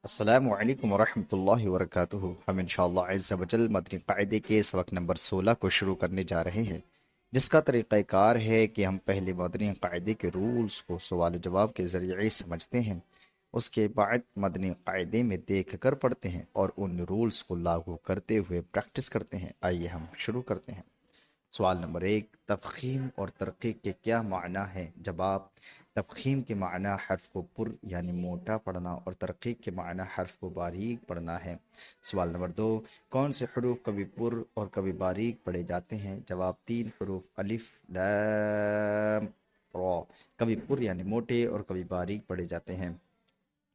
السلام علیکم ورحمۃ اللہ وبرکاتہ۔ ہم انشاءاللہ عز و جل مدنی قاعدے کے سبق نمبر 16 کو شروع کرنے جا رہے ہیں، جس کا طریقہ کار ہے کہ ہم پہلے مدنی قاعدے کے رولز کو سوال و جواب کے ذریعے سمجھتے ہیں، اس کے بعد مدنی قاعدے میں دیکھ کر پڑھتے ہیں اور ان رولز کو لاگو کرتے ہوئے پریکٹس کرتے ہیں۔ آئیے ہم شروع کرتے ہیں۔ سوال نمبر 1، تفخیم اور ترقیق کے کیا معنی ہے؟ جواب: تفخیم کے معنی حرف کو پر یعنی موٹا پڑھنا اور ترقیق کے معنی حرف کو باریک پڑھنا ہے۔ سوال نمبر 2، کون سے حروف کبھی پر اور کبھی باریک پڑھے جاتے ہیں؟ جواب: 3 حروف الف لام را کبھی پر یعنی موٹے اور کبھی باریک پڑھے جاتے ہیں۔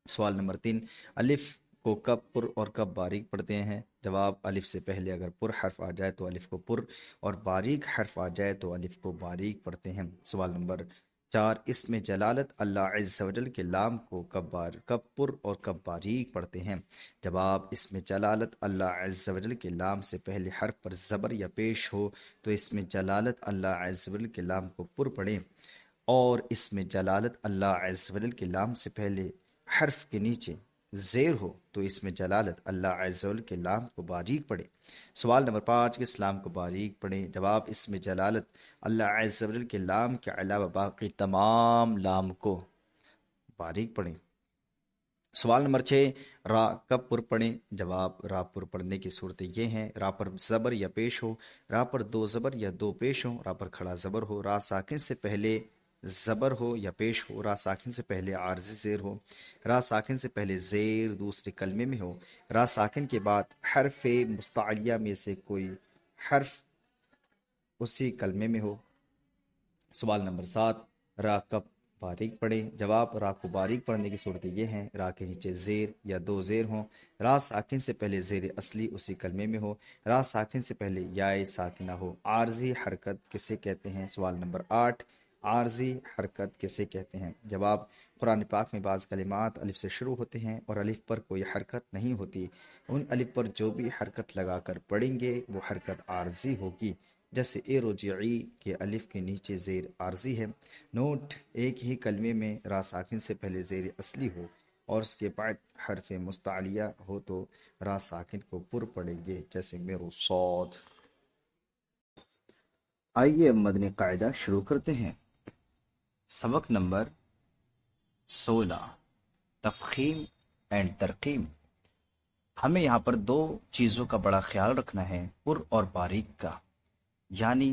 سوال نمبر 3، الف کو کب پر اور کب باریک پڑھتے ہیں؟ جواب: الف سے پہلے اگر پر حرف آ جائے تو الف کو پر، اور باریک حرف آ جائے تو الف کو باریک پڑھتے ہیں۔ سوال نمبر 4، اس میں جلالت اللہ عز و جل کے لام کو کب پر اور کب باریک پڑھتے ہیں؟ جواب: اس میں جلالت اللہ عز و جل کے لام سے پہلے حرف پر زبر یا پیش ہو تو اس میں جلالت اللہ عز و جل کے لام کو پر پڑھیں، اور اس میں جلالت اللہ عز و جل کے لام سے پہلے حرف کے نیچے زیر ہو تو اس میں جلالت اللہ عز و جل کے لام کو باریک پڑھے۔ سوال نمبر 5، کس لام کو باریک پڑھیں؟ جواب: اس میں جلالت اللہ عز و جل کے لام کے علاوہ باقی تمام لام کو باریک پڑھیں۔ سوال نمبر 6، را کب پر پڑھیں؟ جواب: را پر پڑھنے کی صورتیں یہ ہیں: را پر زبر یا پیش ہو، را پر 2 زبر یا 2 پیش ہو، را پر کھڑا زبر ہو، را ساکن سے پہلے زبر ہو یا پیش ہو، را ساکن سے پہلے عارضی زیر ہو، را ساکن سے پہلے زیر دوسرے کلمے میں ہو، را ساکن کے بعد حرف مستعلیہ میں سے کوئی حرف اسی کلمے میں ہو۔ سوال نمبر 7، را کب باریک پڑھیں؟ جواب: را کو باریک پڑھنے کی صورتیں یہ ہیں: را کے نیچے زیر یا 2 زیر ہوں، را ساکن سے پہلے زیر اصلی اسی کلمے میں ہو، را ساکن سے پہلے یائے ساکنہ ہو۔ عارضی حرکت کسے کہتے ہیں؟ سوال نمبر 8، عارضی حرکت کسے کہتے ہیں؟ جواب: قرآن پاک میں بعض کلمات الف سے شروع ہوتے ہیں اور الف پر کوئی حرکت نہیں ہوتی، ان الف پر جو بھی حرکت لگا کر پڑھیں گے وہ حرکت عارضی ہوگی، جیسے اے رجعی کے الف کے نیچے زیر عارضی ہے۔ نوٹ: ایک ہی کلمے میں را ساکن سے پہلے زیر اصلی ہو اور اس کے بعد حرف مستعلیہ ہو تو را ساکن کو پر پڑھیں گے، جیسے میرو صاد۔ آئیے مدنی قاعدہ شروع کرتے ہیں۔ سبق نمبر 16، تفخیم اینڈ ترقیم۔ ہمیں یہاں پر 2 چیزوں کا بڑا خیال رکھنا ہے، پر اور باریک کا، یعنی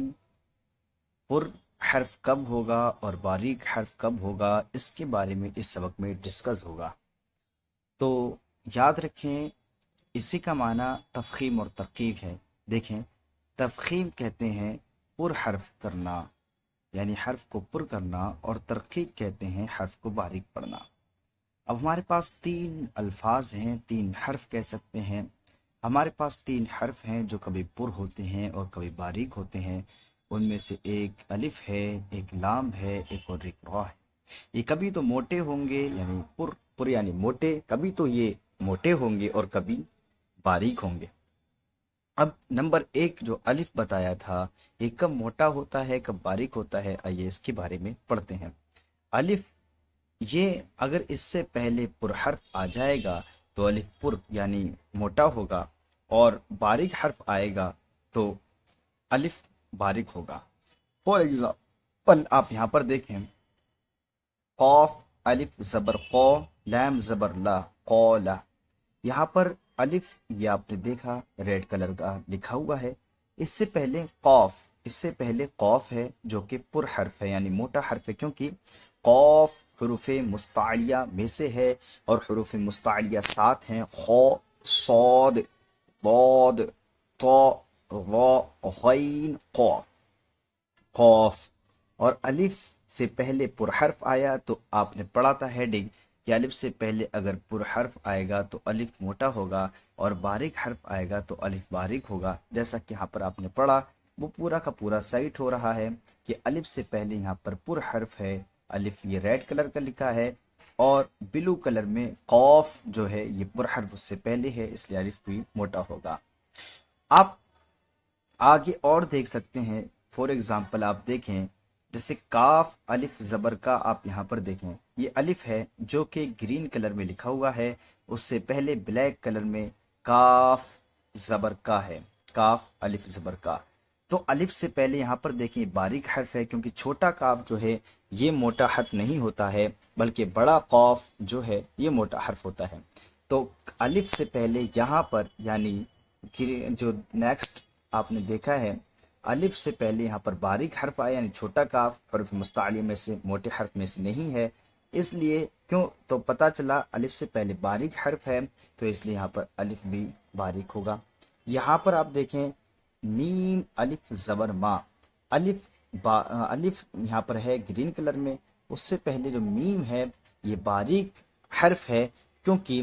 پر حرف کب ہوگا اور باریک حرف کب ہوگا، اس کے بارے میں اس سبق میں ڈسکس ہوگا۔ تو یاد رکھیں، اسی کا معنی تفخیم اور ترقیق ہے۔ دیکھیں، تفخیم کہتے ہیں پر حرف کرنا، یعنی حرف کو پر کرنا، اور ترقیق کہتے ہیں حرف کو باریک پڑھنا۔ اب ہمارے پاس 3 الفاظ ہیں، 3 حرف کہہ سکتے ہیں۔ ہمارے پاس 3 حرف ہیں جو کبھی پر ہوتے ہیں اور کبھی باریک ہوتے ہیں، ان میں سے ایک الف ہے، ایک لام ہے، ایک اور ایک را ہے۔ یہ کبھی تو موٹے ہوں گے یعنی پر یعنی موٹے، کبھی تو یہ موٹے ہوں گے اور کبھی باریک ہوں گے۔ اب نمبر 1 جو الف بتایا تھا، یہ کب موٹا ہوتا ہے کب باریک ہوتا ہے، آئیے اس کے بارے میں پڑھتے ہیں۔ الف، یہ اگر اس سے پہلے پر حرف آ جائے گا تو الف پر یعنی موٹا ہوگا، اور باریک حرف آئے گا تو الف باریک ہوگا۔ فور ایگزامپل آپ یہاں پر دیکھیں، قاف الف زبر قو، لام زبر لا، قولا۔ یہاں پر الف، یہ آپ نے دیکھا ریڈ کلر کا لکھا ہوا ہے، اس سے پہلے قاف، اس سے پہلے قاف ہے جو کہ پر حرف ہے یعنی موٹا حرف ہے، کیونکہ قاف حروف مستعلیہ میں سے ہے اور حروف مستعلیہ 7 ہیں: خو، صاد، ضاد، طا، ظا، غین، قاف۔ قاف اور الف سے پہلے پر حرف آیا تو آپ نے پڑھا تھا ہیڈنگ کہ الف سے پہلے اگر پر حرف آئے گا تو الف موٹا ہوگا اور باریک حرف آئے گا تو الف باریک ہوگا۔ جیسا کہ یہاں پر آپ نے پڑھا، وہ پورا کا پورا سائٹ ہو رہا ہے کہ الف سے پہلے یہاں پر حرف ہے، الف یہ ریڈ کلر کا لکھا ہے، اور بلو کلر میں قاف جو ہے یہ پر حرف اس سے پہلے ہے، اس لیے الف بھی موٹا ہوگا۔ آپ آگے اور دیکھ سکتے ہیں، فور ایگزامپل آپ دیکھیں، جیسے کاف الف زبر کا، آپ یہاں پر دیکھیں یہ الف ہے جو کہ گرین کلر میں لکھا ہوا ہے، اس سے پہلے بلیک کلر میں کاف زبر کا ہے، کاف الف زبر کا۔ تو الف سے پہلے یہاں پر دیکھیں باریک حرف ہے، کیونکہ چھوٹا کاف جو ہے یہ موٹا حرف نہیں ہوتا ہے، بلکہ بڑا قاف جو ہے یہ موٹا حرف ہوتا ہے۔ تو الف سے پہلے یہاں پر یعنی جو نیکسٹ آپ نے دیکھا ہے، الف سے پہلے یہاں پر باریک حرف آیا، یعنی چھوٹا کاف حروف مستعلیہ میں سے، موٹے حرف میں سے نہیں ہے، اس لیے کیوں تو پتہ چلا الف سے پہلے باریک حرف ہے، تو اس لیے یہاں پر الف بھی باریک ہوگا۔ یہاں پر آپ دیکھیں میم الف زبر ما، الف یہاں پر ہے گرین کلر میں، اس سے پہلے جو میم ہے یہ باریک حرف ہے، کیونکہ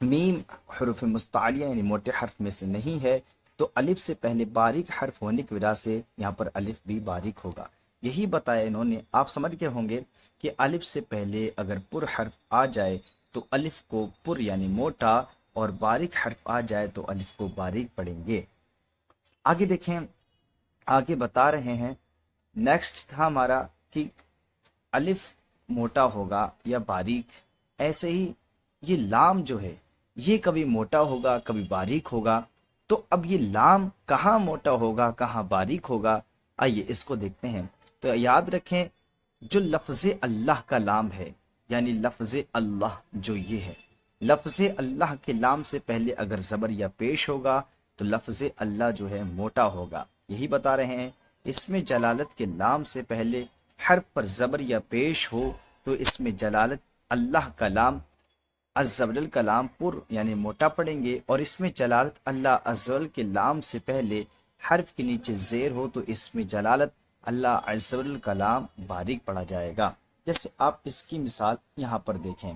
میم حروف مستعلیہ یعنی موٹے حرف میں سے نہیں ہے، تو الف سے پہلے باریک حرف ہونے کی وجہ سے یہاں پر الف بھی باریک ہوگا۔ یہی بتایا انہوں نے، آپ سمجھ گئے ہوں گے کہ الف سے پہلے اگر پر حرف آ جائے تو الف کو پر یعنی موٹا، اور باریک حرف آ جائے تو الف کو باریک پڑھیں گے۔ آگے دیکھیں، آگے بتا رہے ہیں نیکسٹ تھا ہمارا کہ الف موٹا ہوگا یا باریک، ایسے ہی یہ لام جو ہے یہ کبھی موٹا ہوگا کبھی باریک ہوگا۔ تو اب یہ لام کہاں موٹا ہوگا کہاں باریک ہوگا، آئیے اس کو دیکھتے ہیں۔ تو یاد رکھیں جو لفظ اللہ کا لام ہے، یعنی لفظ اللہ جو یہ ہے، لفظ اللہ کے لام سے پہلے اگر زبر یا پیش ہوگا تو لفظ اللہ جو ہے موٹا ہوگا۔ یہی بتا رہے ہیں، اس میں جلالت کے لام سے پہلے حرف پر زبر یا پیش ہو تو اس میں جلالت اللہ کا لام عز و جل کا لام پر یعنی موٹا پڑھیں گے، اور اس میں جلالت اللہ عز و جل کے لام سے پہلے حرف کے نیچے زیر ہو تو اس میں جلالت اللہ عز و جل کا لام باریک پڑھا جائے گا۔ جیسے آپ اس کی مثال یہاں پر دیکھیں،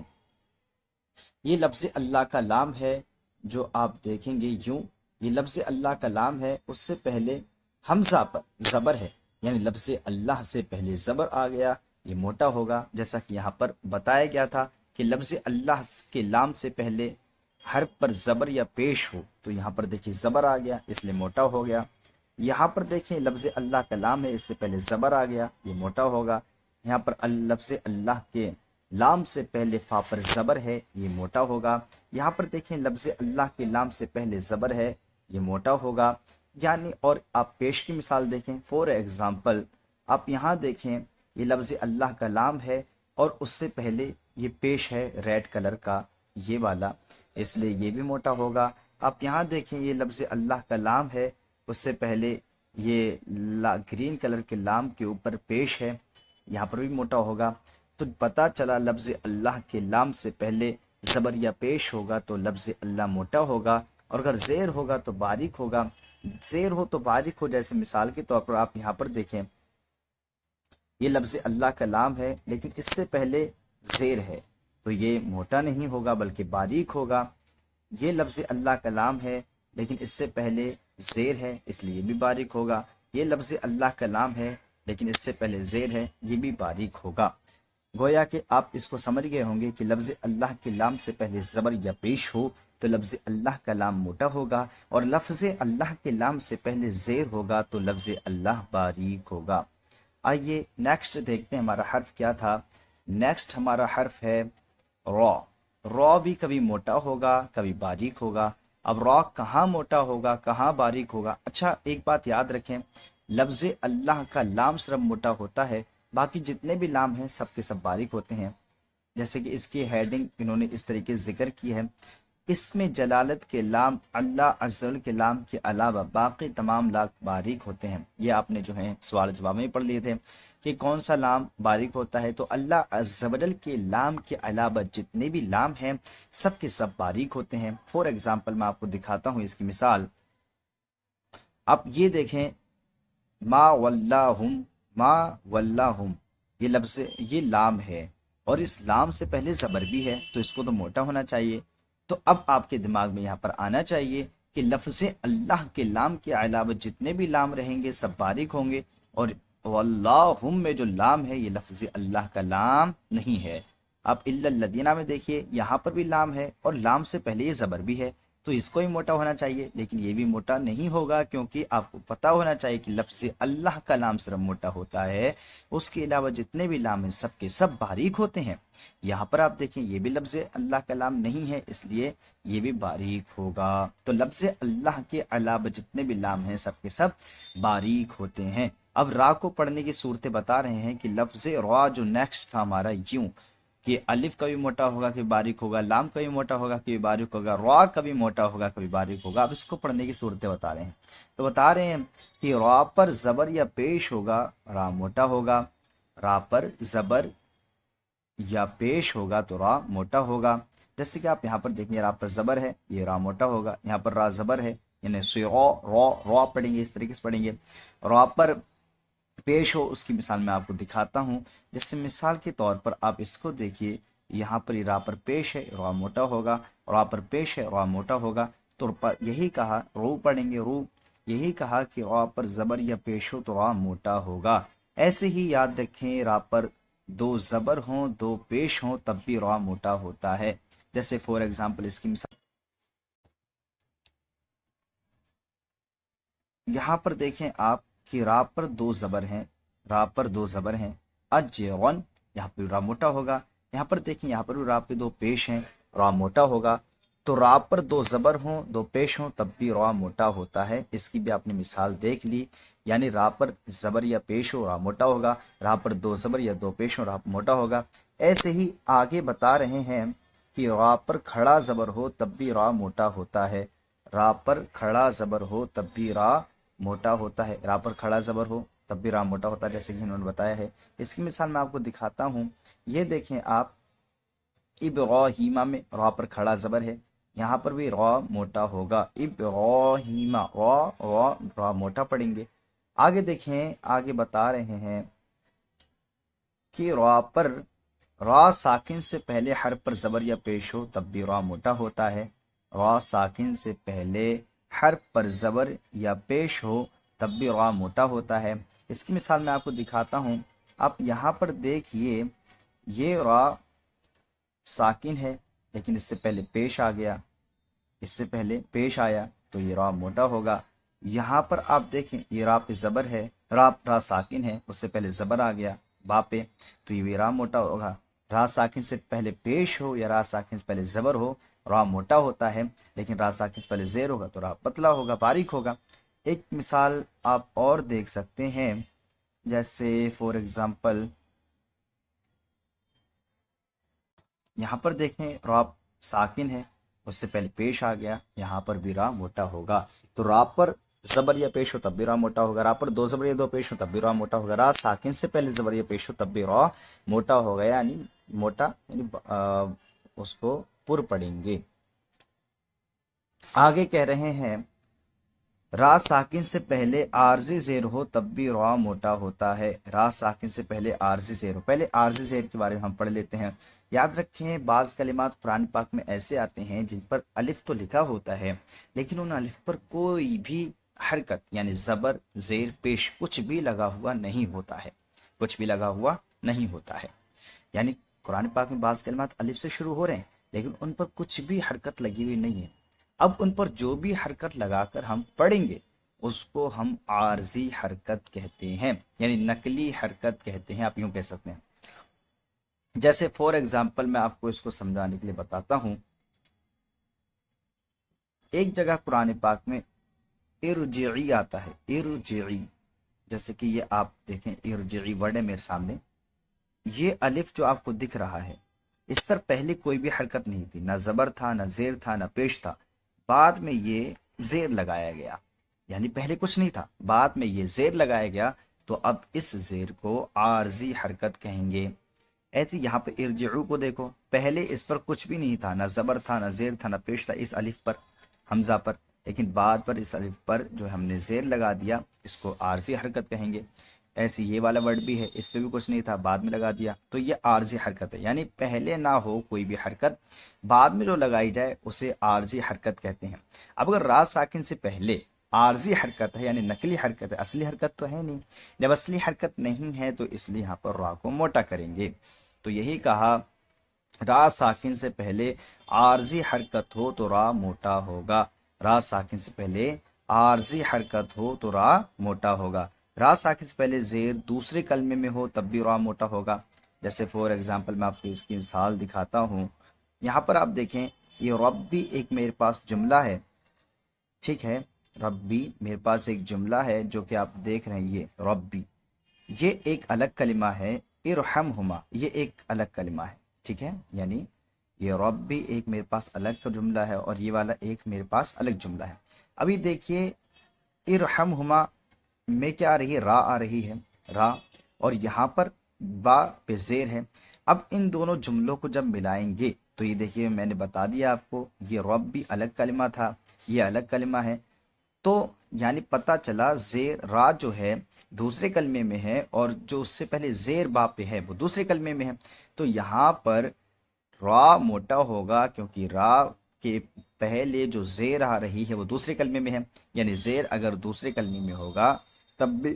یہ لفظ اللہ کا لام ہے جو آپ دیکھیں گے یوں، یہ لفظ اللہ کا لام ہے، اس سے پہلے حمزہ پر زبر ہے، یعنی لفظ اللہ سے پہلے زبر آ گیا، یہ موٹا ہوگا، جیسا کہ یہاں پر بتایا گیا تھا کہ لفظ اللہ کے لام سے پہلے حرف پر زبر یا پیش ہو تو یہاں پر دیکھیں زبر آ گیا، اس لیے موٹا ہو گیا۔ یہاں پر دیکھیں لفظ اللہ کا لام ہے، اس سے پہلے زبر آ گیا، یہ موٹا ہوگا۔ یہاں پر لفظ اللہ کے لام سے پہلے فا پر زبر ہے، یہ موٹا ہوگا۔ یہاں پر دیکھیں لفظ اللہ کے لام سے پہلے زبر ہے، یہ موٹا ہوگا۔ یعنی اور آپ پیش کی مثال دیکھیں، فور ایگزامپل آپ یہاں دیکھیں یہ لفظ اللہ کا لام ہے اور اس سے پہلے یہ پیش ہے ریڈ کلر کا یہ والا، اس لیے یہ بھی موٹا ہوگا۔ آپ یہاں دیکھیں یہ لفظ اللہ کا لام ہے، اس سے پہلے یہ گرین کلر کے لام کے اوپر پیش ہے، یہاں پر بھی موٹا ہوگا۔ تو پتہ چلا لفظ اللہ کے لام سے پہلے زبر یا پیش ہوگا تو لفظ اللہ موٹا ہوگا، اور اگر زیر ہوگا تو باریک ہوگا۔ زیر ہو تو باریک ہو، جیسے مثال کے طور پر آپ یہاں پر دیکھیں یہ لفظ اللہ کا لام ہے لیکن اس سے پہلے زیر ہے تو یہ موٹا نہیں ہوگا بلکہ باریک ہوگا۔ یہ لفظ اللہ کا لام ہے لیکن اس سے پہلے زیر ہے، اس لیے یہ بھی باریک ہوگا۔ یہ لفظ اللہ کا لام ہے لیکن اس سے پہلے زیر ہے، یہ بھی باریک ہوگا۔ گویا کہ آپ اس کو سمجھ گئے ہوں گے کہ لفظ اللہ کے لام سے پہلے زبر یا پیش ہو تو لفظ اللہ کا لام موٹا ہوگا، اور لفظ اللہ کے لام سے پہلے زیر ہوگا تو لفظ اللہ باریک ہوگا۔ آئیے نیکسٹ دیکھتے ہیں ہمارا حرف کیا تھا۔ نیکسٹ ہمارا حرف ہے را۔ را بھی کبھی موٹا ہوگا کبھی باریک ہوگا۔ اب را کہاں موٹا ہوگا کہاں باریک ہوگا؟ اچھا ایک بات یاد رکھیں، لفظ اللہ کا لام صرف موٹا ہوتا ہے، باقی جتنے بھی لام ہیں سب کے سب باریک ہوتے ہیں۔ جیسے کہ اس کی ہیڈنگ انہوں نے اس طریقے سے ذکر کی ہے، اس میں جلالت کے لام اللہ عز و جل کے لام کے علاوہ باقی تمام لام باریک ہوتے ہیں۔ یہ آپ نے جو ہے سوال جواب میں پڑھ لیے تھے کہ کون سا لام باریک ہوتا ہے، تو اللہ عز و جل کے لام کے علاوہ جتنے بھی لام ہیں سب کے سب باریک ہوتے ہیں۔ فور ایگزامپل میں آپ کو دکھاتا ہوں اس کی مثال، آپ یہ دیکھیں ما واللہم، ما واللہم، یہ لفظ یہ لام ہے اور اس لام سے پہلے زبر بھی ہے تو اس کو تو موٹا ہونا چاہیے۔ تو اب آپ کے دماغ میں یہاں پر آنا چاہیے کہ لفظ اللہ کے لام کے علاوہ جتنے بھی لام رہیں گے سب باریک ہوں گے، اور واللہم میں جو لام ہے یہ لفظ اللہ کا لام نہیں ہے۔ آپ الا الذین میں دیکھیے یہاں پر بھی لام ہے اور لام سے پہلے یہ زبر بھی ہے، تو اس کو ہی موٹا ہونا چاہیے، لیکن یہ بھی موٹا نہیں ہوگا، کیونکہ آپ کو پتا ہونا چاہیے کہ لفظ اللہ کا لام صرف موٹا ہوتا ہے، اس کے علاوہ جتنے بھی لام ہیں سب کے سب باریک ہوتے ہیں۔ یہاں پر آپ دیکھیں یہ بھی لفظ اللہ کا لام نہیں ہے، اس لیے یہ بھی باریک ہوگا۔ تو لفظ اللہ کے علاوہ جتنے بھی لام ہیں سب کے سب باریک ہوتے ہیں۔ اب را کو پڑھنے کی صورتیں بتا رہے ہیں کہ لفظ را جو نیکسٹ تھا ہمارا، یوں کہ الف کبھی موٹا ہوگا کبھی باریک ہوگا، لام کبھی موٹا ہوگا کبھی باریک ہوگا، را کبھی موٹا ہوگا کبھی باریک ہوگا۔ اب اس کو پڑھنے کی صورتیں بتا رہے ہیں، تو بتا رہے ہیں کہ را پر زبر یا پیش ہوگا را موٹا ہوگا، را پر زبر یا پیش ہوگا تو را موٹا ہوگا۔ جیسے کہ آپ یہاں پر دیکھیں را پر زبر ہے، یہ را موٹا ہوگا، یہاں پر را زبر ہے یعنی را پڑھیں گے، اس طریقے سے پڑھیں گے۔ را پر پیش ہو اس کی مثال میں آپ کو دکھاتا ہوں، جیسے مثال کے طور پر آپ اس کو دیکھیے، یہاں پر را پر پیش ہے را موٹا ہوگا، را پر پیش ہے را موٹا ہوگا، تو یہی کہا رو پڑھیں گے رو، یہی کہا کہ را پر زبر یا پیش ہو تو را موٹا ہوگا۔ ایسے ہی یاد رکھیں را پر دو زبر ہوں دو پیش ہوں تب بھی را موٹا ہوتا ہے۔ جیسے فور ایگزامپل اس کی مثال یہاں پر دیکھیں آپ کہ را پر دو زبر ہیں، را پر دو زبر ہیں، اجرن، یہاں پہ را موٹا ہوگا۔ یہاں پر دیکھیں یہاں پر بھی را پہ دو پیش ہیں، را موٹا ہوگا۔ تو را پر دو زبر ہوں دو پیش ہوں تب بھی را موٹا ہوتا ہے، اس کی بھی آپ نے مثال دیکھ لی، یعنی را پر زبر یا پیش ہو را موٹا ہوگا، را پر دو زبر یا دو پیش ہو را موٹا ہوگا۔ ایسے ہی آگے بتا رہے ہیں کہ را پر کھڑا زبر ہو تب بھی را موٹا ہوتا ہے، را پر کھڑا زبر ہو تب بھی را موٹا ہوتا ہے، را پر کھڑا زبر ہو تب بھی را موٹا ہوتا ہے، جیسے کہ انہوں نے بتایا ہے۔ اس کی مثال میں آپ کو دکھاتا ہوں، یہ دیکھیں آپ ابراہیمہ میں را پر کھڑا زبر ہے، یہاں پر بھی را موٹا ہوگا، ابراہیمہ را موٹا پڑیں گے۔ آگے دیکھیں آگے بتا رہے ہیں کہ را پر را ساکن سے پہلے حرف پر زبر یا پیش ہو تب بھی را موٹا ہوتا ہے، را ساکن سے پہلے حرف پر زبر یا پیش ہو تب بھی را موٹا ہوتا ہے۔ اس کی مثال میں آپ کو دکھاتا ہوں، آپ یہاں پر دیکھیے یہ را ساکن ہے لیکن اس سے پہلے پیش آ گیا، اس سے پہلے پیش آیا تو یہ را موٹا ہوگا۔ یہاں پر آپ دیکھیں یہ را پہ زبر ہے، را ساکن ہے، اس سے پہلے زبر آ گیا با پہ تو یہ را موٹا ہوگا۔ را ساکن سے پہلے پیش ہو یا را ساکن سے پہلے زبر ہو را موٹا ہوتا ہے، لیکن را ساکن سے پہلے زیر ہوگا تو را پتلا ہوگا باریک ہوگا۔ ایک مثال آپ اور دیکھ سکتے ہیں، جیسے فور ایگزامپل یہاں پر دیکھیں را ساکن ہے اس سے پہلے پیش آ گیا، یہاں پر بھی را موٹا ہوگا۔ تو را پر زبر یا پیش ہو تب بھی را موٹا ہوگا، را پر دو زبر یا دو پیش ہو تب بھی را موٹا ہوگا، را ساکن سے پہلے زبر یا پیش ہو تب بھی را موٹا ہوگا، یعنی موٹا یعنی اس کو پر پڑیں گے۔ آگے کہہ رہے ہیں را ساکن سے پہلے عارضی زیر ہو تب بھی را موٹا ہوتا ہے، را ساکن سے پہلے عارضی زیر ہو۔ پہلے عارضی زیر کے بارے میں ہم پڑھ لیتے ہیں۔ یاد رکھیں بعض کلمات قرآن پاک میں ایسے آتے ہیں جن پر الف تو لکھا ہوتا ہے لیکن ان الف پر کوئی بھی حرکت یعنی زبر زیر پیش کچھ بھی لگا ہوا نہیں ہوتا ہے، کچھ بھی لگا ہوا نہیں ہوتا ہے، یعنی قرآن پاک میں بعض کلمات الف سے شروع ہو رہے ہیں لیکن ان پر کچھ بھی حرکت لگی ہوئی نہیں ہے۔ اب ان پر جو بھی حرکت لگا کر ہم پڑھیں گے اس کو ہم عارضی حرکت کہتے ہیں، یعنی نقلی حرکت کہتے ہیں، آپ یوں کہہ سکتے ہیں۔ جیسے فور ایگزامپل میں آپ کو اس کو سمجھانے کے لیے بتاتا ہوں، ایک جگہ قرآن پاک میں ارجعی آتا ہے، ارجعی، جیسے کہ یہ آپ دیکھیں ارجعی ورڈ ہے میرے سامنے، یہ الف جو آپ کو دکھ رہا ہے اس پر پہلے کوئی بھی حرکت نہیں تھی، نہ زبر تھا نہ زیر تھا نہ پیش تھا، بعد میں یہ زیر لگایا گیا، یعنی پہلے کچھ نہیں تھا بعد میں یہ زیر لگایا گیا، تو اب اس زیر کو عارضی حرکت کہیں گے۔ ایسے یہاں پہ ارجعو کو دیکھو، پہلے اس پر کچھ بھی نہیں تھا، نہ زبر تھا نہ زیر تھا نہ پیش تھا اس الف پر حمزہ پر، لیکن بعد پر اس الف پر جو ہم نے زیر لگا دیا اس کو عارضی حرکت کہیں گے۔ ایسے یہ والا ورڈ بھی ہے، اس پہ بھی کچھ نہیں تھا بعد میں لگا دیا تو یہ عارضی حرکت ہے، یعنی پہلے نہ ہو کوئی بھی حرکت بعد میں جو لگائی جائے اسے عارضی حرکت کہتے ہیں۔ اب اگر را ساکن سے پہلے عارضی حرکت ہے یعنی نقلی حرکت ہے، اصلی حرکت تو ہے نہیں، جب اصلی حرکت نہیں ہے تو اس لیے یہاں پر را کو موٹا کریں گے۔ تو یہی کہا را ساکن سے پہلے عارضی حرکت ہو تو را موٹا ہوگا، را ساکن سے پہلے عارضی حرکت ہو تو را موٹا ہوگا، را ساکن سے پہلے زیر دوسرے کلمے میں ہو تب بھی را موٹا ہوگا۔ جیسے فور ایگزامپل میں آپ کو اس کی مثال دکھاتا ہوں، یہاں پر آپ دیکھیں یہ ربی ایک میرے پاس جملہ ہے، ٹھیک ہے، ربی میرے پاس ایک جملہ ہے جو کہ آپ دیکھ رہے ہیں، یہ ربی، یہ ایک الگ کلمہ ہے، ارحمہما یہ ایک الگ کلمہ ہے، ٹھیک ہے، یعنی یہ ربی ایک میرے پاس الگ جملہ ہے اور یہ والا ایک میرے پاس الگ جملہ ہے۔ ابھی دیکھیے ارحمہما میں کیا آ رہی ہے، را آ رہی ہے، را، اور یہاں پر با پہ زیر ہے۔ اب ان دونوں جملوں کو جب ملائیں گے تو یہ دیکھیے میں نے بتا دیا آپ کو، یہ رب بھی الگ کلمہ تھا، یہ الگ کلمہ ہے، تو یعنی پتہ چلا زیر را جو ہے دوسرے کلمے میں ہے اور جو اس سے پہلے زیر با پہ ہے وہ دوسرے کلمے میں ہے، تو یہاں پر را موٹا ہوگا کیونکہ را کے پہلے جو زیر آ رہی ہے وہ دوسرے کلمے میں ہے، یعنی زیر اگر دوسرے کلمے میں ہوگا تب بھی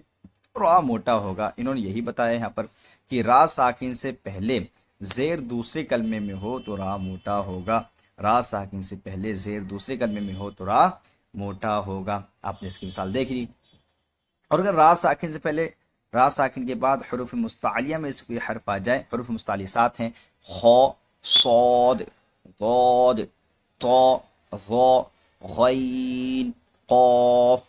را موٹا ہوگا۔ انہوں نے یہی بتایا یہاں پر کہ را ساکن سے پہلے زیر دوسرے کلمے میں ہو تو را موٹا ہوگا، را ساکن سے پہلے زیر دوسرے کلمے میں ہو تو را موٹا ہوگا۔ آپ نے اس کی مثال دیکھ لی۔ اور اگر را ساکن سے پہلے، را ساکن کے بعد حروف مستعلیہ میں سے کوئی حرف آ جائے، حروف مستعلیہ 7 ہیں، خو، صاد، ضاد، طا، ظا، غین، قاف،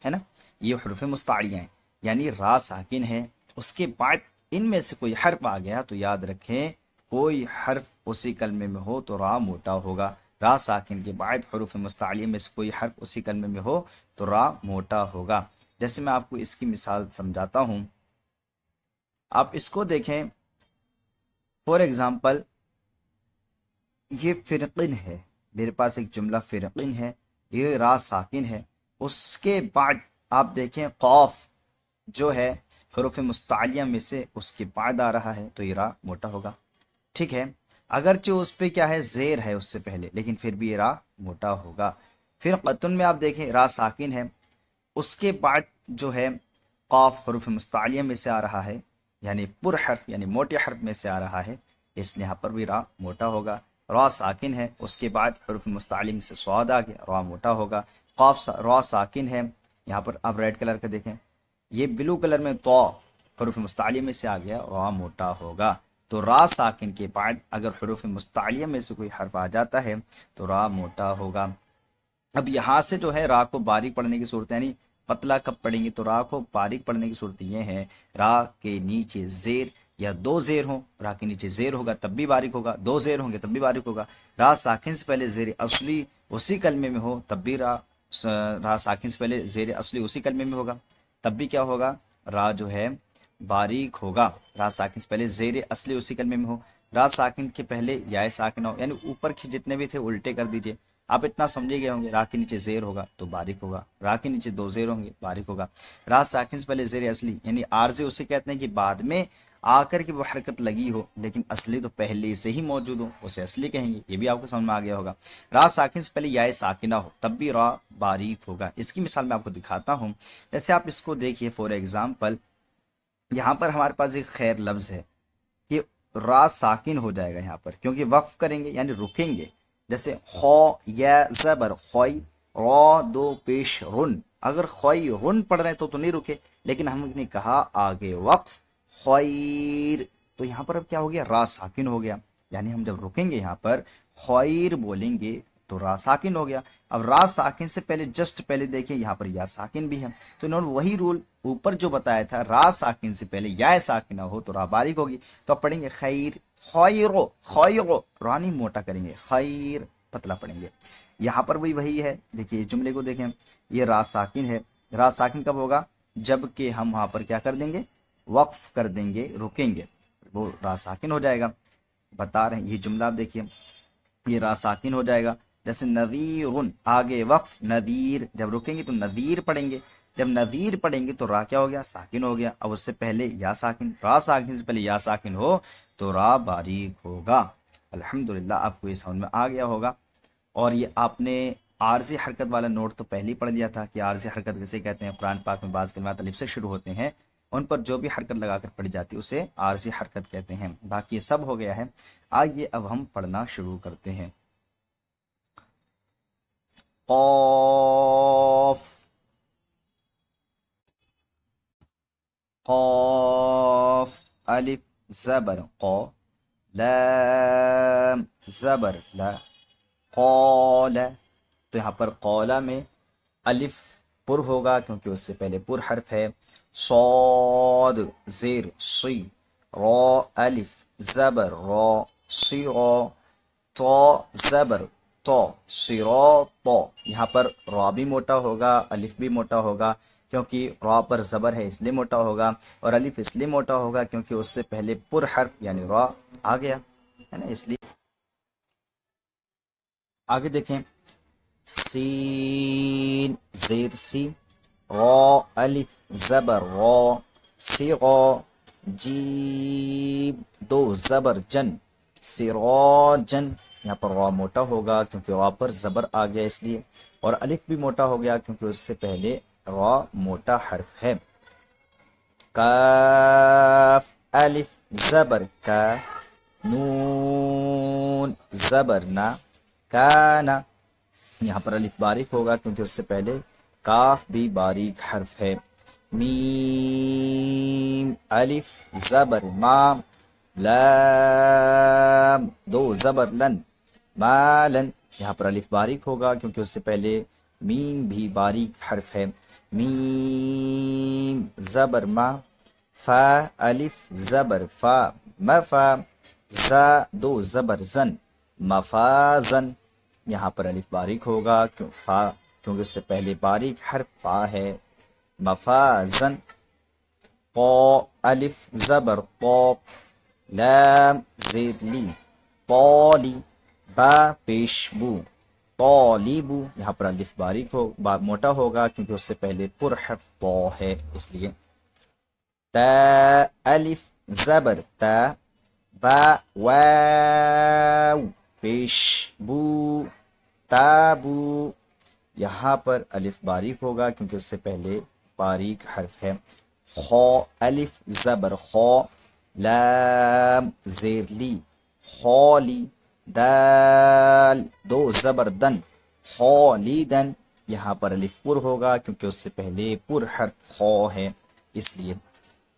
ہے نا، یہ حروف مستعلیہ ہیں، یعنی را ساکن ہے، اس کے بعد ان میں سے کوئی حرف آ گیا تو یاد رکھیں کوئی حرف اسی کلمے میں ہو تو را موٹا ہوگا، را ساکن کے بعد حروف مستعلیہ میں سے کوئی حرف اسی کلمے میں ہو تو را موٹا ہوگا۔ جیسے میں آپ کو اس کی مثال سمجھاتا ہوں، آپ اس کو دیکھیں، فور ایگزامپل یہ فرقن ہے، میرے پاس ایک جملہ فرقن ہے، یہ را ساکن ہے، اس کے بعد آپ دیکھیں قاف جو ہے حروف مستعلیہ میں سے اس کے بعد آ رہا ہے تو یہ را موٹا ہوگا، ٹھیک ہے، اگرچہ اس پہ کیا ہے زیر ہے اس سے پہلے لیکن پھر بھی یہ را موٹا ہوگا۔ پھر قطن میں آپ دیکھیں را ساکن ہے، اس کے بعد جو ہے قاف حروف مستعلیہ میں سے آ رہا ہے، یعنی پر حرف یعنی موٹے حرف میں سے آ رہا ہے، اس لیے یہاں پر بھی را موٹا ہوگا۔ را ساکن ہے، اس کے بعد حروف مستعلیہ میں سے صاد آ گیا، را موٹا ہوگا۔ قاف را ساکن ہے، یہاں پر آپ ریڈ کلر کا دیکھیں، یہ بلو کلر میں تو حروف مستعلیہ میں سے آ گیا، را موٹا ہوگا۔ تو را ساکن کے بعد اگر حروف مستعلیہ میں سے کوئی حرف آ جاتا ہے تو را موٹا ہوگا۔ اب یہاں سے جو ہے را کو باریک پڑھنے کی صورت، یعنی پتلا کب پڑھیں گے تو را کو باریک پڑھنے کی صورت یہ ہے، را کے نیچے زیر یا دو زیر ہوں، را کے نیچے زیر ہوگا تب بھی باریک ہوگا، دو زیر ہوں گے تب بھی باریک ہوگا، را ساکن سے پہلے زیر اصلی اسی کلمے میں ہو تب بھی را ساکن سے پہلے زیر اصلی اسی کلمے میں ہوگا تب بھی کیا ہوگا، را جو ہے باریک ہوگا، را ساکن سے پہلے زیر اصلی اسی کلمے میں ہو، را ساکن کے پہلے یا ساکن ہو، یعنی اوپر کے جتنے بھی تھے الٹے کر دیجئے، آپ اتنا سمجھے گئے ہوں گے، را کے نیچے زیر ہوگا تو باریک ہوگا، را کے نیچے دو زیر ہوں گے باریک ہوگا، را ساکن سے پہلے زیر اصلی یعنی عارضی اسے کہتے ہیں کہ بعد میں آ کر کے وہ حرکت لگی ہو لیکن اصلی تو پہلے سے ہی موجود ہو، اسے اصلی کہیں گے، یہ بھی آپ کو سمجھ میں آ گیا ہوگا۔ را ساکن سے پہلے یا ساکنہ ہو تب بھی را باریک ہوگا، اس کی مثال میں آپ کو دکھاتا ہوں، جیسے آپ اس کو دیکھیے فور ایگزامپل، یہاں پر ہمارے پاس ایک خیر لفظ ہے، کہ را ساکن ہو جائے گا یہاں پر کیونکہ وقف کریں گے یعنی رکیں گے، جیسے خو یا زبر خوئی، را دو پیش رن، اگر خوئی رن پڑھ رہے ہیں تو نہیں رکے، لیکن ہم نے کہا آگے وقف خیر، تو یہاں پر اب کیا ہو گیا، را ساکن ہو گیا، یعنی ہم جب رکیں گے یہاں پر خیر بولیں گے تو را ساکن ہو گیا۔ اب را ساکن سے پہلے جسٹ پہلے دیکھیں یہاں پر یا ساکن بھی ہے، تو انہوں نے وہی رول اوپر جو بتایا تھا، را ساکن سے پہلے یا ساکنہ ہو تو را باریک ہوگی، تو اب پڑھیں گے خیر، خیرو، خیرو، را نہیں موٹا کریں گے، خیر پتلا پڑھیں گے۔ یہاں پر وہی ہے، دیکھیے جملے کو دیکھیں، یہ را ساکن ہے، را ساکن کب ہوگا، جب کہ ہم وہاں پر کیا کر دیں گے، وقف کر دیں گے، رکیں گے، وہ را ساکن ہو جائے گا، بتا رہے ہیں یہ جملہ آپ دیکھیے، یہ را ساکن ہو جائے گا، جیسے نذیرن، آگے وقف نذیر، جب رکیں گے تو نذیر پڑھیں گے، جب نذیر پڑھیں گے تو را کیا ہو گیا، ساکن ہو گیا، اب اس سے پہلے یا ساکن، را ساکن سے پہلے یا ساکن ہو تو را باریک ہوگا۔ الحمدللہ آپ کو یہ سمجھ میں آ گیا ہوگا، اور یہ آپ نے عارضی حرکت والا نوٹ تو پہلے ہی پڑھ لیا تھا کہ عارضی حرکت کیسے کہتے ہیں، قرآن پاک میں بعض کلمات الف سے شروع ہوتے ہیں، ان پر جو بھی حرکت لگا کر پڑھی جاتی ہے اسے عارضی حرکت کہتے ہیں۔ باقی یہ سب ہو گیا ہے، آئیے اب ہم پڑھنا شروع کرتے ہیں۔ قاف، قاف، الف زبر قا، لام زبر لا، قال، تو یہاں پر قولا میں الف پر ہوگا کیونکہ اس سے پہلے پر حرف ہے۔ صاد زیر سی، را الف زبر را، سی را، تو زبر تو، سرا تو، یہاں پر را بھی موٹا ہوگا، الف بھی موٹا ہوگا کیونکہ را پر زبر ہے اس لیے موٹا ہوگا، اور الف اس لیے موٹا ہوگا کیونکہ اس سے پہلے پر حرف یعنی را آ گیا ہے نا، اس لیے۔ آگے دیکھیں، سین زیر سی، را الف زبر را، سیغا، جیم دو زبر جن، سراجن، یہاں پر را موٹا ہوگا کیونکہ را پر زبر آ گیا اس لیے، اور الف بھی موٹا ہو گیا کیونکہ اس سے پہلے را موٹا حرف ہے۔ کاف الف زبر کا، نون زبر نا، کانا، یہاں پر الف باریک ہوگا کیونکہ اس سے پہلے کاف بھی باریک حرف ہے۔ میم الف زبر ما، لام دو زبر لن، مالن، یہاں پر الف باریک ہوگا کیونکہ اس سے پہلے میم بھی باریک حرف ہے۔ میم زبر ما، فا الف زبر فا، مفا، زا دو زبر زن، مفازن، یہاں پر الف باریک ہوگا کیونکہ اس سے پہلے باریک حرف فا ہے۔ مفازن، قو الف زبر قو، لام زیر لی، طالی، با پیش بو، طالبو، یہاں پر الف باریک ہو موٹا ہوگا کیونکہ اس سے پہلے پر حرف طا ہے اس لیے۔ تا الف زبر تا، با واو پیش بو، تابو، یہاں پر الف باریک ہوگا کیونکہ اس سے پہلے باریک حرف ہے۔ خو الف زبر خو، لام زیر لی، خولی، دال دو زبر دن، خولیدن، یہاں پر الف پر ہوگا کیونکہ اس سے پہلے پر حرف خو ہے اس لیے۔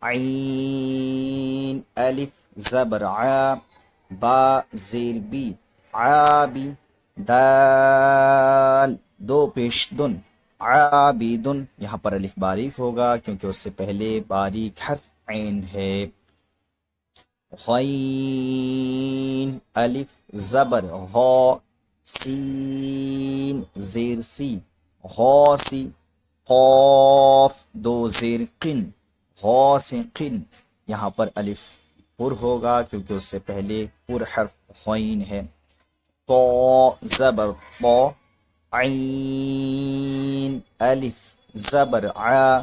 عین الف زبر عا، با زیر بی، عابی، دال دو پیش دن، عابدن، یہاں پر الف باریک ہوگا کیونکہ اس سے پہلے باریک حرف عین ہے۔ غین الف زبر غا، سین زیر سی، غاسی، قاف دو زیر قن، غاسقن، یہاں پر الف پر ہوگا کیونکہ اس سے پہلے پر حرف غین ہے۔ تو زبر طا، عین الف زبر عا،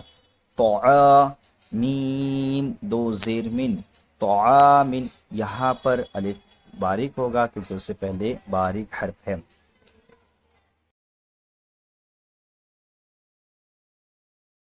طعا، میم دو زیر من، طعامن، یہاں پر الف باریک ہوگا کیونکہ اس سے پہلے باریک حرف ہے۔